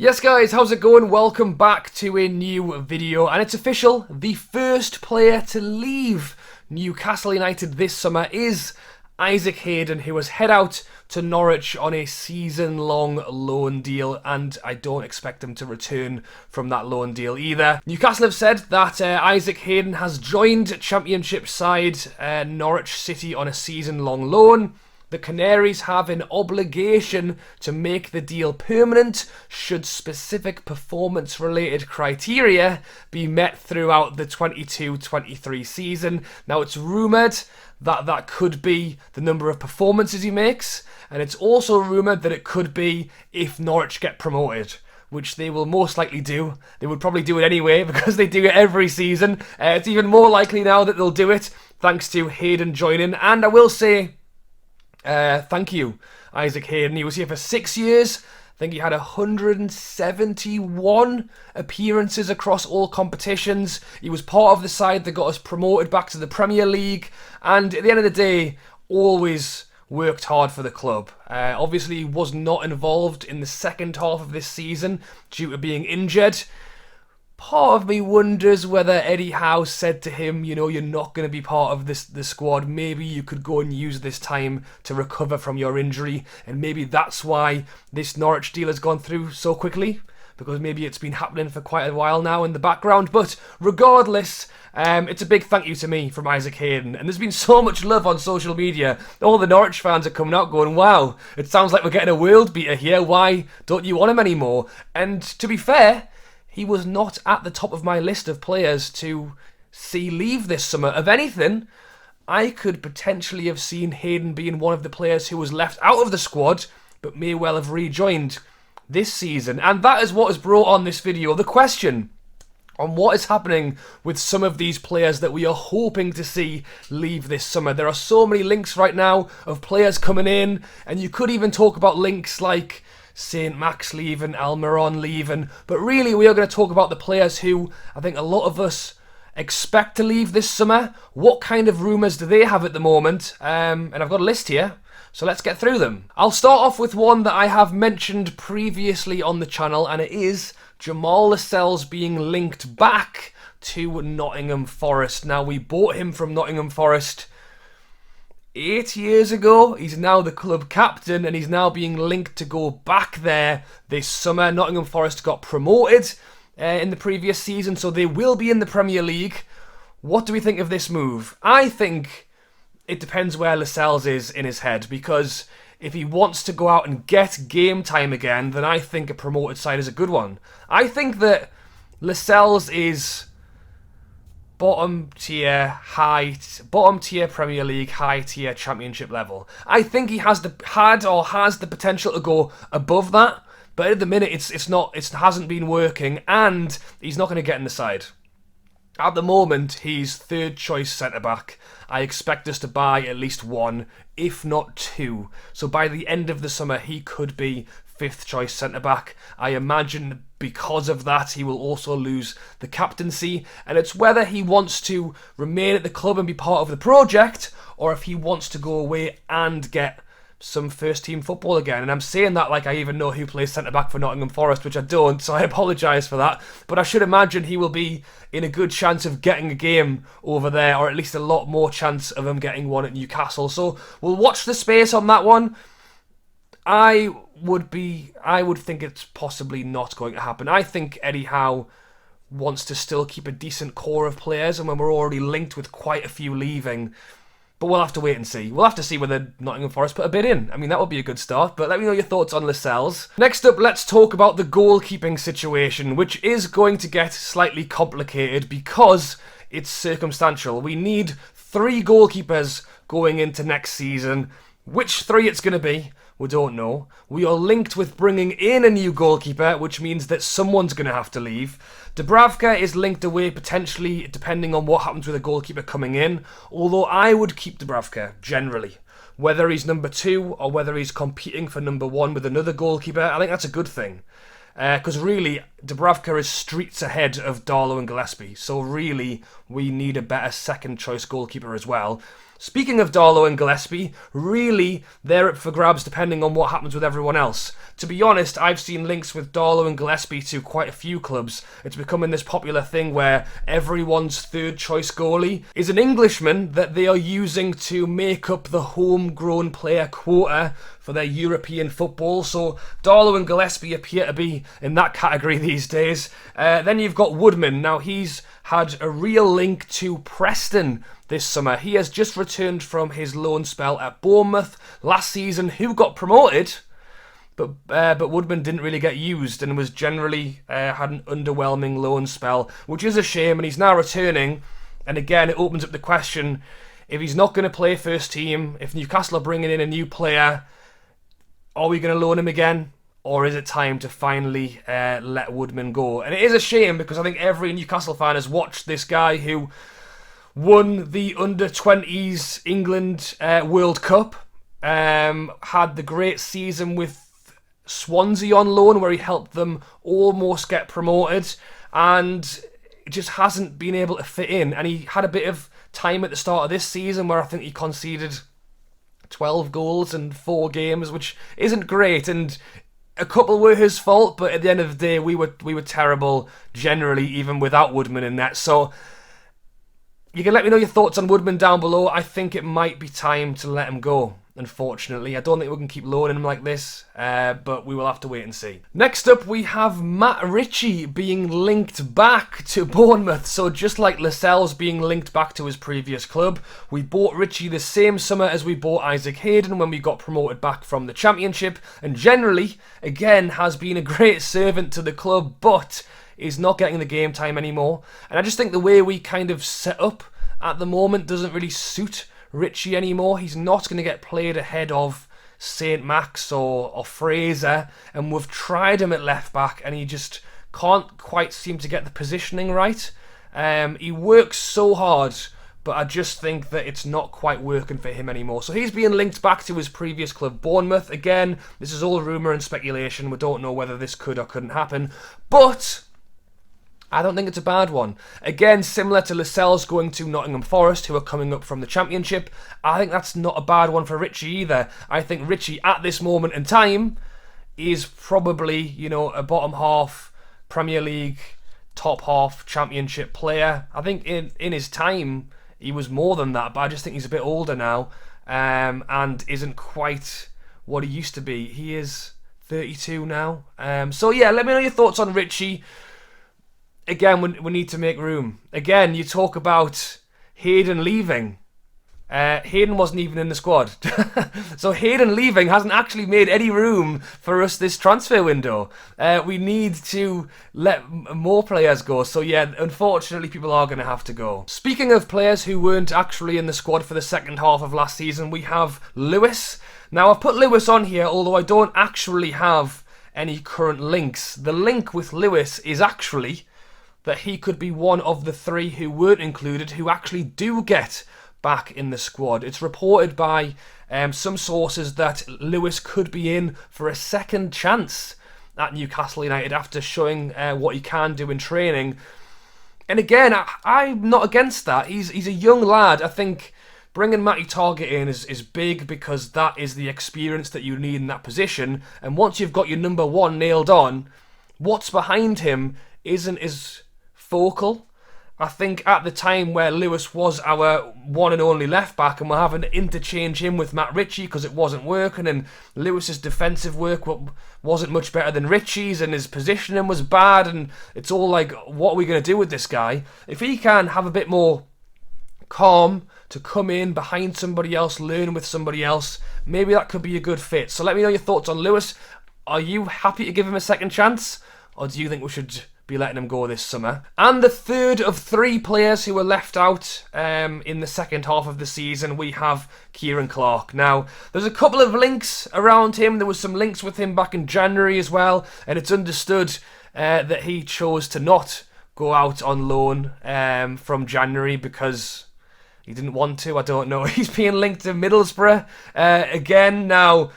Yes guys, how's it going? Welcome back to a new video, and it's official, the first player to leave Newcastle United this summer is Isaac Hayden, who has head out to Norwich on a season-long loan deal, and I don't expect him to return from that loan deal either. Newcastle have said that Isaac Hayden has joined Championship side Norwich City on a season-long loan. The Canaries have an obligation to make the deal permanent should specific performance-related criteria be met throughout the 22-23 season. Now, it's rumoured that that could be the number of performances he makes, and it's also rumoured that it could be if Norwich get promoted, which they will most likely do. They would probably do it anyway because they do it every season. It's even more likely now that they'll do it thanks to Hayden joining, and I will say, thank you, Isaac Hayden. He was here for 6 years. I think he had 171 appearances across all competitions. He was part of the side that got us promoted back to the Premier League, and at the end of the day, always worked hard for the club. Obviously, he was not involved in the second half of this season due to being injured. Part of me wonders whether Eddie Howe said to him, you know, you're not going to be part of the squad. Maybe you could go and use this time to recover from your injury. And maybe that's why this Norwich deal has gone through so quickly. Because maybe it's been happening for quite a while now in the background. But regardless, it's a big thank you to me from Isaac Hayden. And there's been so much love on social media. All the Norwich fans are coming out going, wow, it sounds like we're getting a world beater here. Why don't you want him anymore? And to be fair, he was not at the top of my list of players to see leave this summer. If anything, I could potentially have seen Hayden being one of the players who was left out of the squad, but may well have rejoined this season. And that is what has brought on this video. The question on what is happening with some of these players that we are hoping to see leave this summer. There are so many links right now of players coming in, and you could even talk about links like St. Max leaving, Almiron leaving, but really we are going to talk about the players who I think a lot of us expect to leave this summer. What kind of rumours do they have at the moment? And I've got a list here, so let's get through them. I'll start off with one that I have mentioned previously on the channel, and it is Jamal Lascelles being linked back to Nottingham Forest. Now, we bought him from Nottingham Forest 8 years ago. He's now the club captain, and he's now being linked to go back there this summer. Nottingham Forest got promoted in the previous season, so they will be in the Premier League. What do we think of this move? I think it depends where Lascelles is in his head, because if he wants to go out and get game time again, then I think a promoted side is a good one. I think that Lascelles is bottom tier Premier League, high tier Championship level. I think he has the potential to go above that, but at the minute it hasn't been working, and he's not going to get in the side. At the moment, he's third choice centre back. I expect us to buy at least one, if not two. So by the end of the summer, he could be fifth choice centre back. I imagine because of that, he will also lose the captaincy, and it's whether he wants to remain at the club and be part of the project, or if he wants to go away and get some first team football again. And I'm saying that like I even know who plays centre back for Nottingham Forest, which I don't, so I apologise for that. But I should imagine he will be in a good chance of getting a game over there, or at least a lot more chance of him getting one at Newcastle. So we'll watch the space on that one. I would think it's possibly not going to happen. I think Eddie Howe wants to still keep a decent core of players, and when we're already linked with quite a few leaving, but we'll have to wait and see. We'll have to see whether Nottingham Forest put a bid in. I mean, that would be a good start, but let me know your thoughts on Lascelles. Next up, let's talk about the goalkeeping situation, which is going to get slightly complicated because it's circumstantial. We need 3 goalkeepers going into next season. Which 3 it's going to be, we don't know. We are linked with bringing in a new goalkeeper, which means that someone's going to have to leave. Dubravka is linked away potentially, depending on what happens with a goalkeeper coming in, although I would keep Dubravka, generally. Whether he's number 2 or whether he's competing for number 1 with another goalkeeper, I think that's a good thing. Because really, Dubravka is streets ahead of Darlow and Gillespie, so really we need a better second choice goalkeeper as well. Speaking of Darlow and Gillespie, really they're up for grabs depending on what happens with everyone else. To be honest, I've seen links with Darlow and Gillespie to quite a few clubs. It's becoming this popular thing where everyone's third choice goalie is an Englishman that they are using to make up the homegrown player quota for their European football. So Darlow and Gillespie appear to be in that category these days. Then you've got Woodman. Now he's had a real link to Preston this summer. He has just returned from his loan spell at Bournemouth last season, who got promoted, but Woodman didn't really get used and was generally had an underwhelming loan spell, which is a shame, and he's now returning. And again, it opens up the question, if he's not going to play first team, if Newcastle are bringing in a new player, are we going to loan him again? Or is it time to finally let Woodman go? And it is a shame because I think every Newcastle fan has watched this guy who won the under-20s England World Cup, had the great season with Swansea on loan where he helped them almost get promoted, and just hasn't been able to fit in. And he had a bit of time at the start of this season where I think he conceded 12 goals in 4 games, which isn't great, and a couple were his fault, but at the end of the day we were terrible generally, even without Woodman in net. So you can let me know your thoughts on Woodman down below. I think it might be time to let him go, unfortunately. I don't think we can keep loaning him like this, but we will have to wait and see. Next up, we have Matt Ritchie being linked back to Bournemouth. So just like Lascelles being linked back to his previous club, we bought Ritchie the same summer as we bought Isaac Hayden when we got promoted back from the Championship, and generally, again, has been a great servant to the club, but is not getting the game time anymore. And I just think the way we kind of set up at the moment doesn't really suit Ritchie anymore. He's not going to get played ahead of St. Max or Fraser, and we've tried him at left back and he just can't quite seem to get the positioning right. He works so hard, but I just think that it's not quite working for him anymore. So he's being linked back to his previous club, Bournemouth. Again, this is all rumour and speculation. We don't know whether this could or couldn't happen, but I don't think it's a bad one. Again, similar to Lascelles going to Nottingham Forest, who are coming up from the Championship, I think that's not a bad one for Ritchie either. I think Ritchie, at this moment in time, is probably, a bottom half Premier League, top half Championship player. I think in his time, he was more than that, but I just think he's a bit older now, and isn't quite what he used to be. He is 32 now. So yeah, let me know your thoughts on Ritchie. Again, we need to make room. Again, you talk about Hayden leaving. Hayden wasn't even in the squad. So Hayden leaving hasn't actually made any room for us this transfer window. We need to let more players go. So yeah, unfortunately, people are going to have to go. Speaking of players who weren't actually in the squad for the second half of last season, we have Lewis. Now, I've put Lewis on here, although I don't actually have any current links. The link with Lewis is actually that he could be one of the 3 who weren't included who actually do get back in the squad. It's reported by some sources that Lewis could be in for a second chance at Newcastle United after showing what he can do in training. And again, I'm not against that. He's a young lad. I think bringing Matty Targett in is big because that is the experience that you need in that position. And once you've got your number 1 nailed on, what's behind him isn't as focal. I think at the time where Lewis was our one and only left back and we're having to interchange him with Matt Ritchie because it wasn't working, and Lewis's defensive work wasn't much better than Ritchie's, and his positioning was bad, and it's all like, what are we going to do with this guy? If he can have a bit more calm to come in behind somebody else, learn with somebody else, maybe that could be a good fit. So let me know your thoughts on Lewis. Are you happy to give him a second chance, or do you think we should be letting him go this summer? And the third of 3 players who were left out in the second half of the season, we have Kieran Clark. Now, there's a couple of links around him. There was some links with him back in January as well, and it's understood that he chose to not go out on loan from January because he didn't want to. I don't know. He's being linked to Middlesbrough again now.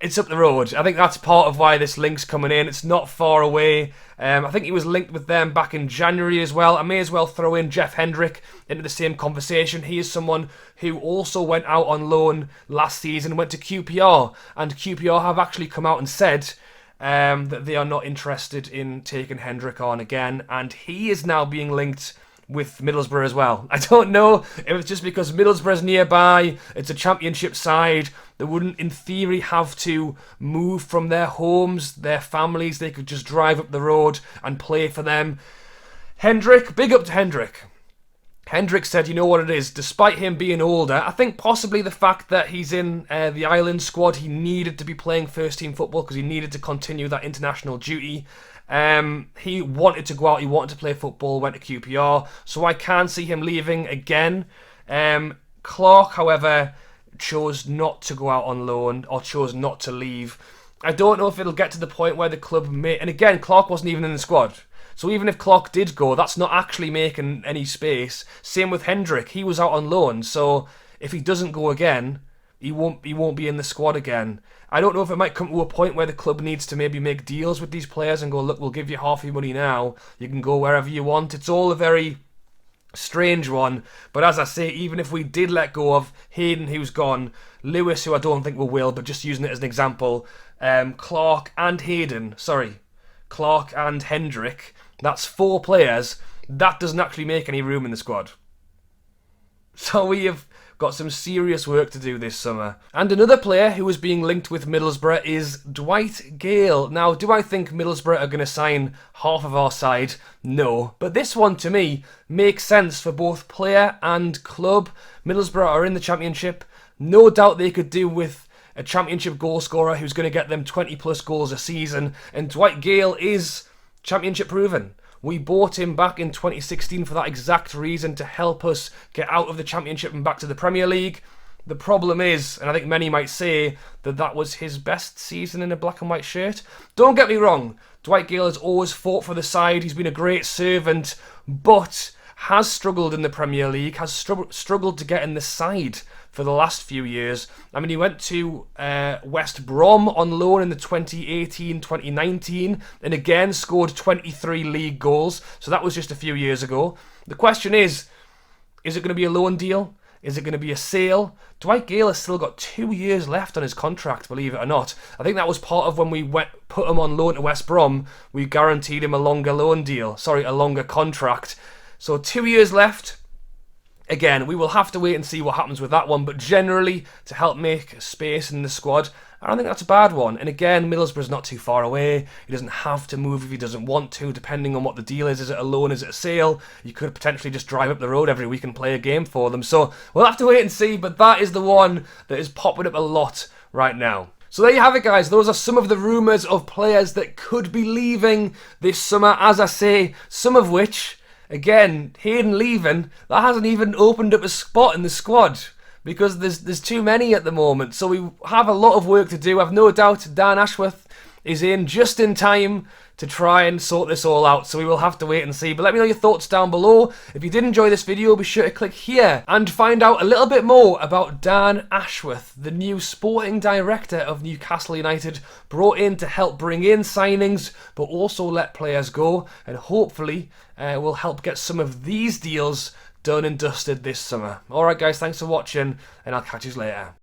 It's up the road. I think that's part of why this link's coming in. It's not far away. I think he was linked with them back in January as well. I may as well throw in Jeff Hendrick into the same conversation. He is someone who also went out on loan last season, went to QPR, and QPR have actually come out and said that they are not interested in taking Hendrick on again, and he is now being linked with Middlesbrough as well. I don't know if it's just because Middlesbrough's nearby, it's a championship side, they wouldn't in theory have to move from their homes, their families, they could just drive up the road and play for them. Hendrick, big up to Hendrick. Hendrick said, you know what it is, despite him being older, I think possibly the fact that he's in the Ireland squad, he needed to be playing first team football because he needed to continue that international duty. He wanted to go out, he wanted to play football, went to QPR, so I can see him leaving again. Clark, however, chose not to go out on loan, or chose not to leave. I don't know if it'll get to the point where the club may, and again, Clark wasn't even in the squad. So even if Clark did go, that's not actually making any space. Same with Hendrick, he was out on loan, so if he doesn't go again, he won't be in the squad again. I don't know if it might come to a point where the club needs to maybe make deals with these players and go, look, we'll give you half your money now. You can go wherever you want. It's all a very strange one. But as I say, even if we did let go of Hayden, who's gone, Lewis, who I don't think we will, but just using it as an example, Clark and Hendrick, that's 4 players. That doesn't actually make any room in the squad. So we have got some serious work to do this summer. And another player who is being linked with Middlesbrough is Dwight Gayle. Now, do I think Middlesbrough are going to sign half of our side? No. But this one, to me, makes sense for both player and club. Middlesbrough are in the Championship. No doubt they could do with a Championship goal scorer who's going to get them 20 plus goals a season. And Dwight Gayle is Championship proven. We bought him back in 2016 for that exact reason, to help us get out of the Championship and back to the Premier League. The problem is, and I think many might say, that that was his best season in a black and white shirt. Don't get me wrong, Dwight Gayle has always fought for the side, he's been a great servant, but has struggled in the Premier League, has struggled to get in the side for the last few years. I mean, he went to West Brom on loan in the 2018-2019 and again scored 23 league goals. So that was just a few years ago. The question is it going to be a loan deal? Is it going to be a sale? Dwight Gayle has still got 2 years left on his contract, believe it or not. I think that was part of when we put him on loan to West Brom. We guaranteed him a longer a longer contract. So 2 years left. Again, we will have to wait and see what happens with that one, but generally, to help make space in the squad, I don't think that's a bad one. And again, Middlesbrough's not too far away. He doesn't have to move if he doesn't want to, depending on what the deal is. Is it a loan? Is it a sale? You could potentially just drive up the road every week and play a game for them. So we'll have to wait and see, but that is the one that is popping up a lot right now. So there you have it, guys. Those are some of the rumours of players that could be leaving this summer. As I say, some of which, again, Hayden leaving, that hasn't even opened up a spot in the squad because there's too many at the moment. So we have a lot of work to do. I've no doubt Dan Ashworth is in just in time to try and sort this all out. So we will have to wait and see. But let me know your thoughts down below. If you did enjoy this video, be sure to click here and find out a little bit more about Dan Ashworth, the new sporting director of Newcastle United, brought in to help bring in signings, but also let players go. And hopefully will help get some of these deals done and dusted this summer. Alright guys, thanks for watching, and I'll catch you later.